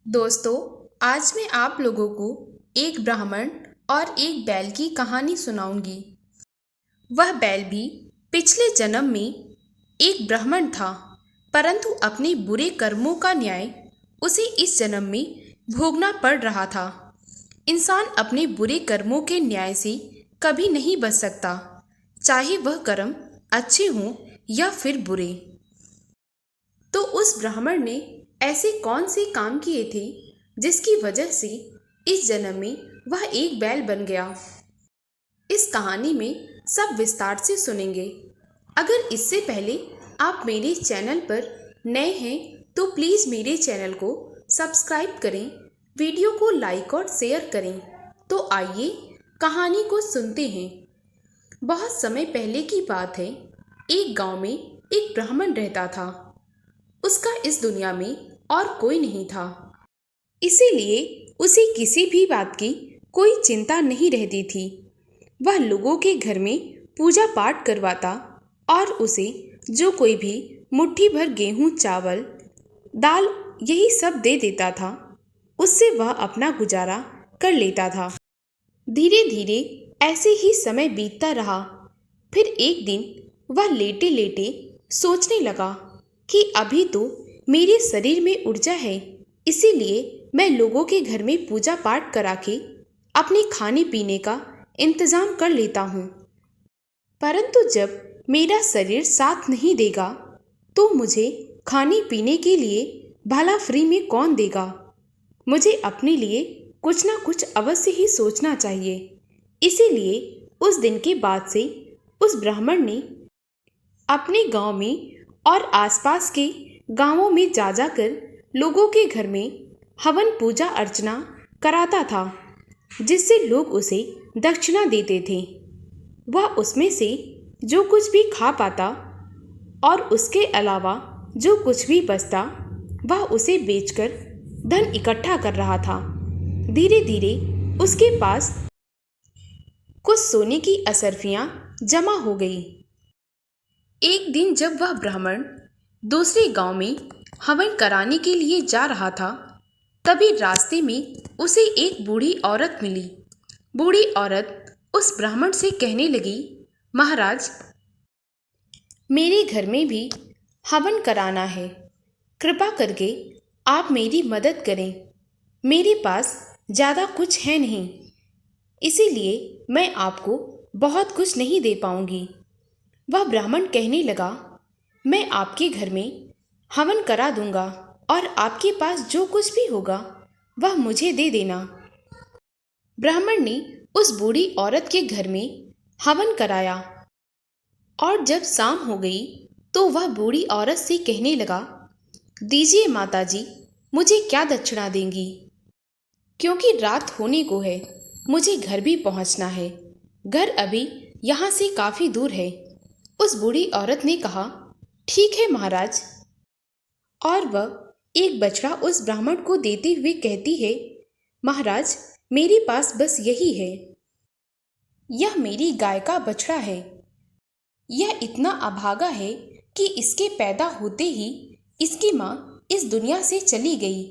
दोस्तों, आज मैं आप लोगों को एक ब्राह्मण और एक बैल की कहानी सुनाऊंगी। वह बैल भी पिछले जन्म में एक ब्राह्मण था, परंतु अपने बुरे कर्मों का न्याय उसे इस जन्म में भोगना पड़ रहा था। इंसान अपने बुरे कर्मों के न्याय से कभी नहीं बच सकता, चाहे वह कर्म अच्छे हों या फिर बुरे। तो उस ब्राह्मण ने ऐसे कौन से काम किए थे जिसकी वजह से इस जन्म में वह एक बैल बन गया। इस कहानी में सब विस्तार से सुनेंगे। अगर इससे पहले आप मेरे चैनल पर नए हैं तो प्लीज़ मेरे चैनल को सब्सक्राइब करें, वीडियो को लाइक और शेयर करें। तो आइए कहानी को सुनते हैं। बहुत समय पहले की बात है। एक गांव में एक ब्राह्मण रहता था। उसका इस दुनिया में और कोई नहीं था, इसीलिए उसे किसी भी बात की कोई चिंता नहीं रहती थी। वह लोगों के घर में पूजा पाठ करवाता और उसे जो कोई भी मुट्ठी भर गेहूं, चावल, दाल यही सब दे देता था, उससे वह अपना गुजारा कर लेता था। धीरे धीरे ऐसे ही समय बीतता रहा। फिर एक दिन वह लेटे लेटे सोचने लगा कि अभी तो मेरे शरीर में ऊर्जा है, इसीलिए मैं लोगों के घर में पूजा पाठ करा के अपने खाने पीने का इंतजाम कर लेता हूँ। परंतु जब मेरा शरीर साथ नहीं देगा तो मुझे खाने पीने के लिए भला फ्री में कौन देगा। मुझे अपने लिए कुछ ना कुछ अवश्य ही सोचना चाहिए। इसीलिए उस दिन के बाद से उस ब्राह्मण ने अपने गांव में और आसपास के गांवों में जा जाकर लोगों के घर में हवन पूजा अर्चना कराता था, जिससे लोग उसे दक्षिणा देते थे। वह उसमें से जो कुछ भी खा पाता और उसके अलावा जो कुछ भी बचता वह उसे बेचकर धन इकट्ठा कर रहा था। धीरे धीरे उसके पास कुछ सोने की असरफियां जमा हो गई। एक दिन जब वह ब्राह्मण दूसरे गांव में हवन कराने के लिए जा रहा था, तभी रास्ते में उसे एक बूढ़ी औरत मिली। बूढ़ी औरत उस ब्राह्मण से कहने लगी, महाराज, मेरे घर में भी हवन कराना है, कृपा करके आप मेरी मदद करें। मेरे पास ज़्यादा कुछ है नहीं, इसीलिए मैं आपको बहुत कुछ नहीं दे पाऊंगी। वह ब्राह्मण कहने लगा, मैं आपके घर में हवन करा दूंगा और आपके पास जो कुछ भी होगा वह मुझे दे देना। ब्राह्मण ने उस बूढ़ी औरत के घर में हवन कराया और जब शाम हो गई तो वह बूढ़ी औरत से कहने लगा, दीजिए माताजी, मुझे क्या दक्षिणा देंगी, क्योंकि रात होने को है, मुझे घर भी पहुंचना है। घर अभी यहाँ से काफ़ी दूर है। उस बूढ़ी औरत ने कहा, ठीक है महाराज। और वह एक बछड़ा उस ब्राह्मण को देते हुए कहती है, महाराज, मेरे पास बस यही है। यह मेरी गाय का बछड़ा है। यह इतना अभागा है कि इसके पैदा होते ही इसकी माँ इस दुनिया से चली गई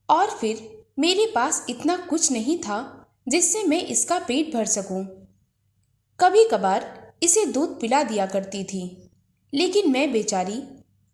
और फिर मेरे पास इतना कुछ नहीं था जिससे मैं इसका पेट भर सकूं। कभी कभार इसे दूध पिला दिया करती थी, लेकिन मैं बेचारी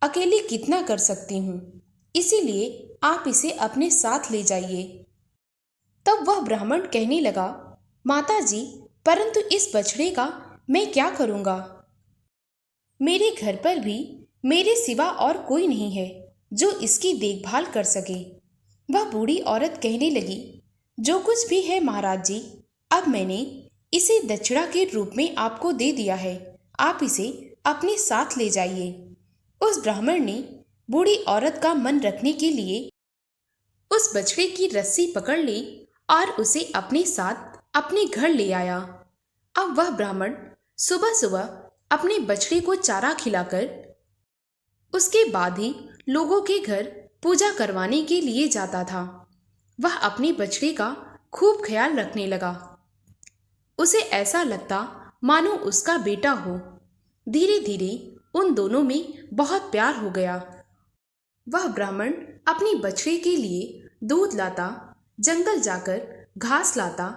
अकेले कितना कर सकती हूँ, इसीलिए आप इसे अपने साथ ले जाइए। तब वह ब्राह्मण कहने लगा, माताजी, परंतु इस बछड़े का मैं क्या करूँगा? मेरे घर पर भी मेरे सिवा और कोई नहीं है जो इसकी देखभाल कर सके। वह बूढ़ी औरत कहने लगी, जो कुछ भी है महाराज जी, अब मैंने इसे दक्षिणा के रूप में आपको दे दिया है, आप इसे अपने साथ ले जाइए। उस ब्राह्मण ने बूढ़ी औरत का मन रखने के लिए उस बछड़े की रस्सी पकड़ ली और उसे अपने साथ अपने घर ले आया। अब वह ब्राह्मण सुबह सुबह अपने बछड़े को चारा खिलाकर उसके बाद ही लोगों के घर पूजा करवाने के लिए जाता था। वह अपने बछड़े का खूब ख्याल रखने लगा। उसे ऐसा लगता मानो उसका बेटा हो। धीरे धीरे उन दोनों में बहुत प्यार हो गया। वह ब्राह्मण अपने बछड़े के लिए दूध लाता, जंगल जाकर घास लाता,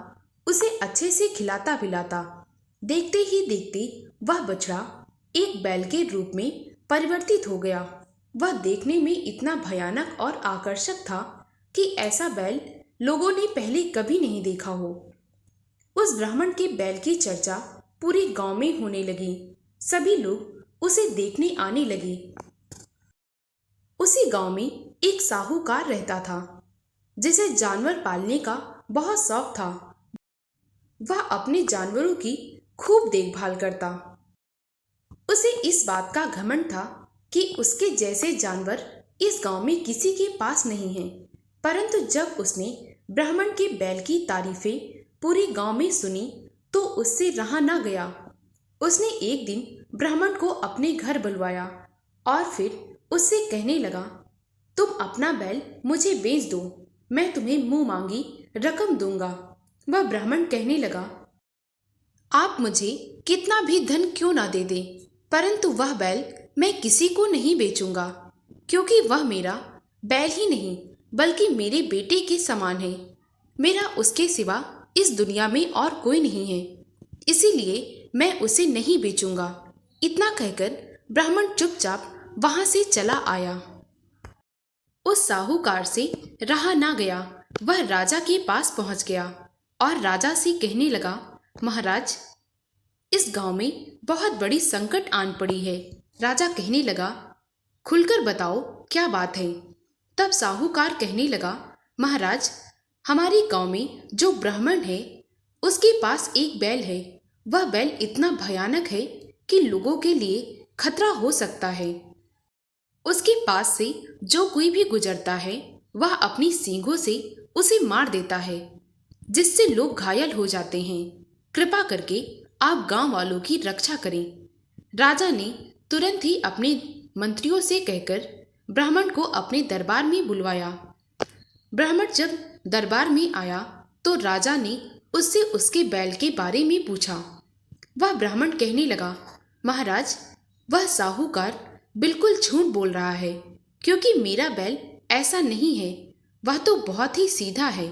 उसे अच्छे से खिलाता पिलाता। देखते ही देखते वह बछड़ा एक बैल के रूप में परिवर्तित हो गया। वह देखने में इतना भयानक और आकर्षक था कि ऐसा बैल लोगों ने पहले कभी नहीं देखा हो। उस ब्राह्मण के बैल की चर्चा पूरे गांव में होने लगी। सभी लोग उसे देखने आने लगे। उसी गांव में एक साहूकार रहता था जिसे जानवर पालने का बहुत शौक था। वह अपने जानवरों की खूब देखभाल करता। उसे इस बात का घमंड था कि उसके जैसे जानवर इस गांव में किसी के पास नहीं हैं। परंतु जब उसने ब्राह्मण के बैल की तारीफें पूरे गांव में सुनी तो उससे रहा न गया। उसने एक दिन ब्राह्मण को अपने घर बुलवाया और फिर उससे कहने लगा, तुम अपना बैल मुझे बेच दो, मैं तुम्हें मुंह मांगी रकम दूंगा। वह ब्राह्मण कहने लगा, आप मुझे कितना भी धन क्यों ना दे दें, परंतु वह बैल मैं किसी को नहीं बेचूंगा, क्योंकि वह मेरा बैल ही नहीं बल्कि मेरे बेटे के समान है। मेरा उसके सिवा इस दुनिया में और कोई नहीं है, इसीलिए मैं उसे नहीं बेचूंगा। इतना कहकर ब्राह्मण चुपचाप वहां से चला आया। उस साहूकार से रहा ना गया। वह राजा के पास पहुंच गया और राजा से कहने लगा, महाराज, इस गांव में बहुत बड़ी संकट आन पड़ी है। राजा कहने लगा, खुलकर बताओ क्या बात है। तब साहूकार कहने लगा, महाराज, हमारे गांव में जो ब्राह्मण है उसके पास एक बैल है। वह बैल इतना भयानक है कि लोगों के लिए खतरा हो सकता है। उसके पास से जो कोई भी गुजरता है वह अपनी सींगों से उसे मार देता है, जिससे लोग घायल हो जाते हैं। कृपा करके आप गांव वालों की रक्षा करें। राजा ने तुरंत ही अपने मंत्रियों से कहकर ब्राह्मण को अपने दरबार में बुलवाया। ब्राह्मण जब दरबार में आया तो राजा ने उससे उसके बैल के बारे में पूछा। वह ब्राह्मण कहने लगा, महाराज, वह साहूकार बिल्कुल झूठ बोल रहा है, क्योंकि मेरा बैल ऐसा नहीं है। वह तो बहुत ही सीधा है,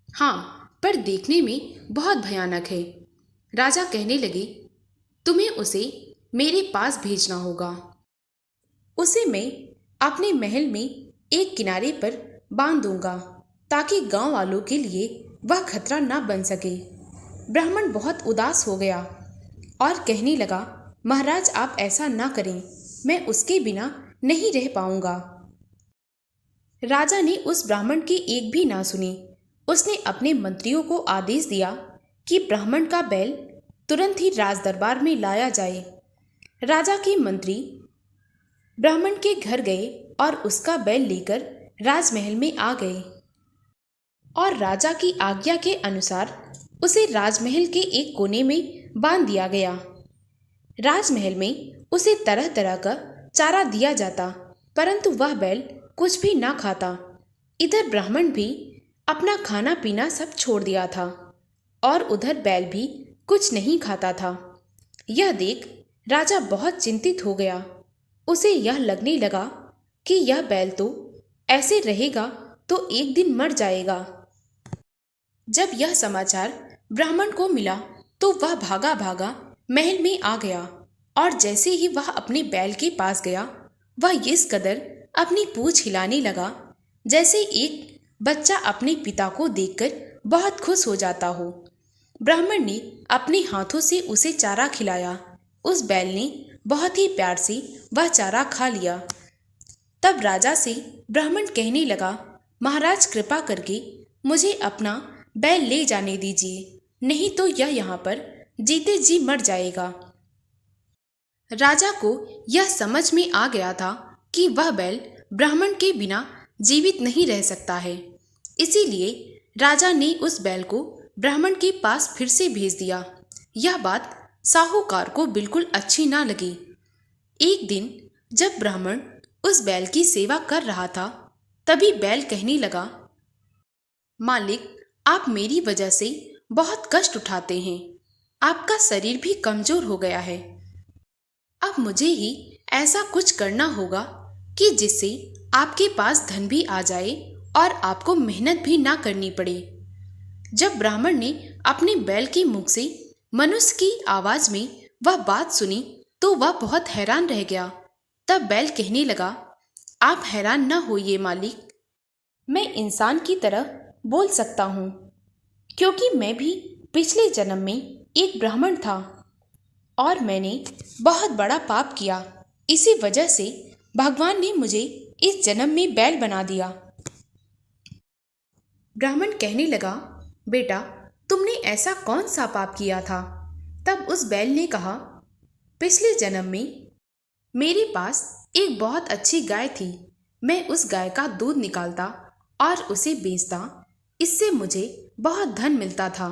हाँ, पर देखने में बहुत भयानक है। राजा कहने लगे, तुम्हें उसे मेरे पास भेजना होगा। उसे मैं अपने महल में एक किनारे पर बांध दूंगा ताकि गांव वालों के लिए वह खतरा न बन सके। ब्राह्मण बहुत उदास हो गया और कहने लगा, महाराज, आप ऐसा ना करें, मैं उसके बिना नहीं रह पाऊंगा। राजा ने उस ब्राह्मण की एक भी ना सुनी। उसने अपने मंत्रियों को आदेश दिया कि ब्राह्मण का बैल तुरंत ही राज दरबार में लाया जाए। राजा के मंत्री ब्राह्मण के घर गए और उसका बैल लेकर राजमहल में आ गए और राजा की आज्ञा के अनुसार उसे राजमहल के एक कोने में बांध दिया गया। राजमहल में उसे तरह तरह का चारा दिया जाता, परंतु वह बैल कुछ भी ना खाता। इधर ब्राह्मण भी अपना खाना पीना सब छोड़ दिया था और उधर बैल भी कुछ नहीं खाता था। यह देख राजा बहुत चिंतित हो गया। उसे यह लगने लगा कि यह बैल तो ऐसे रहेगा तो एक दिन मर जाएगा। जब यह समाचार ब्राह्मण को मिला तो वह भागा भागा महल में आ गया और जैसे ही वह अपने बैल के पास गया, वह इस कदर अपनी पूंछ हिलाने लगा जैसे एक बच्चा अपने पिता को देखकर बहुत खुश हो जाता हो। ब्राह्मण ने अपने हाथों से उसे चारा खिलाया। उस बैल ने बहुत ही प्यार से वह चारा खा लिया। तब राजा से ब्राह्मण कहने लगा, महाराज, कृपा करके मुझे अपना बैल ले जाने दीजिए, नहीं तो यह यहाँ पर जीते जी मर जाएगा। राजा को यह समझ में आ गया था कि वह बैल ब्राह्मण के बिना जीवित नहीं रह सकता है, इसीलिए राजा ने उस बैल को ब्राह्मण के पास फिर से भेज दिया। यह बात साहूकार को बिल्कुल अच्छी ना लगी। एक दिन जब ब्राह्मण उस बैल की सेवा कर रहा था, तभी बैल कहने लगा, मालिक, आप मेरी वजह से बहुत कष्ट उठाते हैं। आपका शरीर भी कमजोर हो गया है। अब मुझे ही ऐसा कुछ करना होगा कि जिससे आपके पास धन भी आ जाए और आपको मेहनत भी ना करनी पड़े। जब ब्राह्मण ने अपने बैल के मुख से मनुष्य की आवाज में वह बात सुनी तो वह बहुत हैरान रह गया। तब बैल कहने लगा, आप हैरान न होइए मालिक, मैं इंसान की तरह बोल सकता हूँ, क्योंकि मैं भी पिछले जन्म में एक ब्राह्मण था और मैंने बहुत बड़ा पाप किया। इसी वजह से भगवान ने मुझे इस जन्म में बैल बना दिया। ब्राह्मण कहने लगा, बेटा तुमने ऐसा कौन सा पाप किया था? तब उस बैल ने कहा, पिछले जन्म में मेरे पास एक बहुत अच्छी गाय थी। मैं उस गाय का दूध निकालता और उसे बेचता। इससे मुझे बहुत धन मिलता था।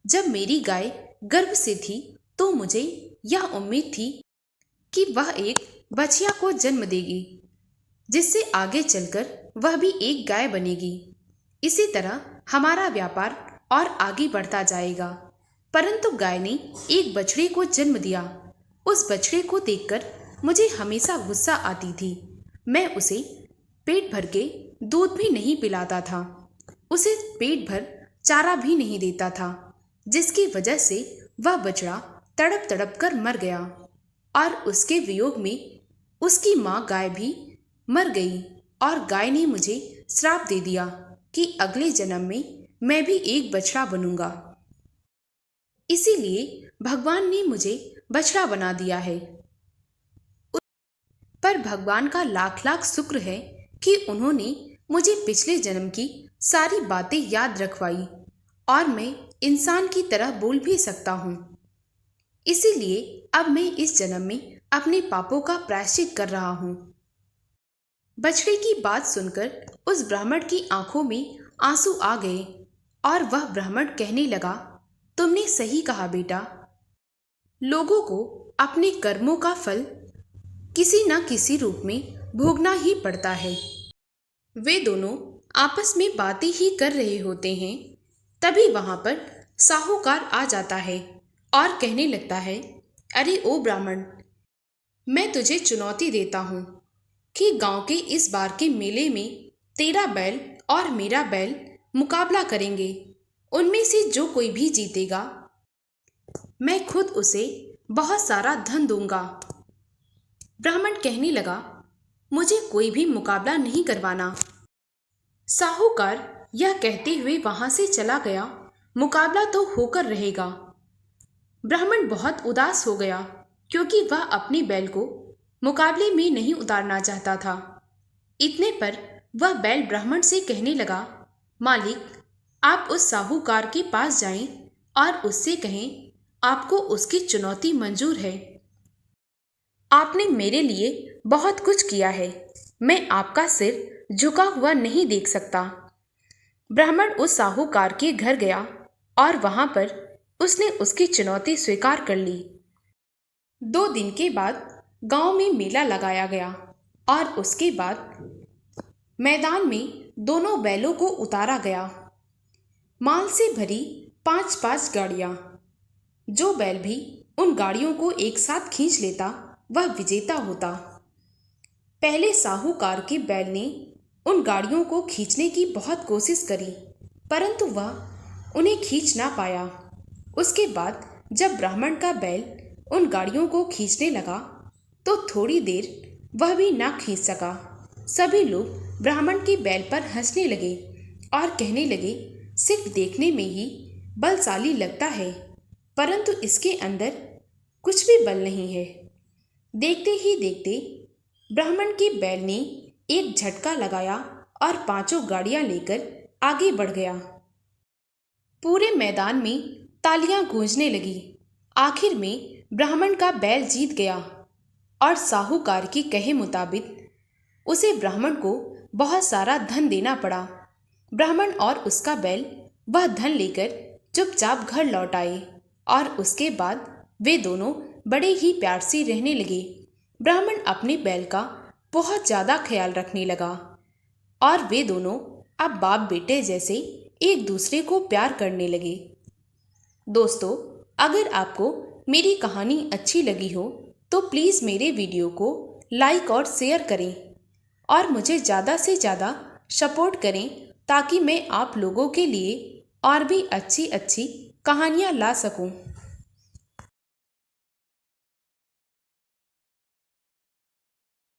जब मेरी गाय गर्भ से थी तो मुझे यह उम्मीद थी कि वह एक बछिया को जन्म देगी, जिससे आगे चलकर वह भी एक गाय बनेगी। इसी तरह हमारा व्यापार और आगे बढ़ता जाएगा। परंतु गाय ने एक बछड़े को जन्म दिया। उस बछड़े को देखकर मुझे हमेशा गुस्सा आती थी। मैं उसे पेट भर के दूध भी नहीं पिलाता था, उसे पेट भर चारा भी नहीं देता था, जिसकी वजह से वह बछड़ा तड़प तड़प कर मर गया और उसके वियोग में उसकी माँ गाय भी मर गई। और गाय ने मुझे श्राप दे दिया कि अगले जन्म में मैं भी एक बछड़ा बनूंगा। इसीलिए भगवान ने मुझे बछड़ा बना दिया है। पर भगवान का लाख लाख शुक्र है कि उन्होंने मुझे पिछले जन्म की सारी बातें याद रखवाई और मैं इंसान की तरह बोल भी सकता हूँ। इसीलिए अब मैं इस जन्म में अपने पापों का प्रायश्चित कर रहा हूँ। बछड़े की बात सुनकर उस ब्राह्मण की आंखों में आंसू आ गए और वह ब्राह्मण कहने लगा, तुमने सही कहा बेटा, लोगों को अपने कर्मों का फल किसी न किसी रूप में भोगना ही पड़ता है। वे दोनों आपस में बातें ही कर रहे होते हैं, तभी वहां पर साहूकार आ जाता है और कहने लगता है, अरे ओ ब्राह्मण, मैं तुझे चुनौती देता हूँ कि गांव के इस बार के मेले में तेरा बैल और मेरा बैल मुकाबला करेंगे। उनमें से जो कोई भी जीतेगा मैं खुद उसे बहुत सारा धन दूंगा। ब्राह्मण कहने लगा, मुझे कोई भी मुकाबला नहीं करवाना। साहूकार यह कहते हुए वहां से चला गया। मुकाबला तो होकर रहेगा। ब्राह्मण बहुत उदास हो गया क्योंकि वह अपने बैल को मुकाबले में नहीं उतारना चाहता था। इतने पर वह बैल ब्राह्मण से कहने लगा, मालिक, आप उस साहूकार के पास जाएं और उससे कहें आपको उसकी चुनौती मंजूर है। आपने मेरे लिए बहुत कुछ किया है, मैं आपका सिर झुका हुआ नहीं देख सकता। ब्राह्मण उस साहूकार के घर गया और वहां पर उसने उसकी चुनौती स्वीकार कर ली। 2 दिन के बाद गांव में मेला लगाया गया और उसके बाद मैदान में दोनों बैलों को उतारा गया। माल से भरी 5-5 गाड़ियां। जो बैल भी उन गाड़ियों को एक साथ खींच लेता वह विजेता होता। पहले साहूकार के बैल ने उन गाड़ियों को खींचने की बहुत कोशिश करी, परंतु वह उन्हें खींच ना पाया। उसके बाद जब ब्राह्मण का बैल उन गाड़ियों को खींचने लगा तो थोड़ी देर वह भी ना खींच सका। सभी लोग ब्राह्मण के बैल पर हंसने लगे और कहने लगे, सिर्फ देखने में ही बलशाली लगता है, परंतु इसके अंदर कुछ भी बल नहीं है। देखते ही देखते ब्राह्मण के बैल ने एक झटका लगाया और 5 गाड़ियां लेकर आगे बढ़ गया। पूरे मैदान में तालियां गूंजने लगी। आखिर में ब्राह्मण का बैल जीत गया और साहूकार के कहे मुताबिक उसे ब्राह्मण को बहुत सारा धन देना पड़ा। ब्राह्मण और उसका बैल वह धन लेकर चुपचाप घर लौट आए और उसके बाद वे दोनों बड़े ही प्यार से रहने लगे। ब्राह्मण अपने बैल का बहुत ज़्यादा ख्याल रखने लगा और वे दोनों अब बाप बेटे जैसे एक दूसरे को प्यार करने लगे। दोस्तों, अगर आपको मेरी कहानी अच्छी लगी हो तो प्लीज़ मेरे वीडियो को लाइक और शेयर करें और मुझे ज़्यादा से ज़्यादा सपोर्ट करें ताकि मैं आप लोगों के लिए और भी अच्छी अच्छी कहानियाँ ला सकूं।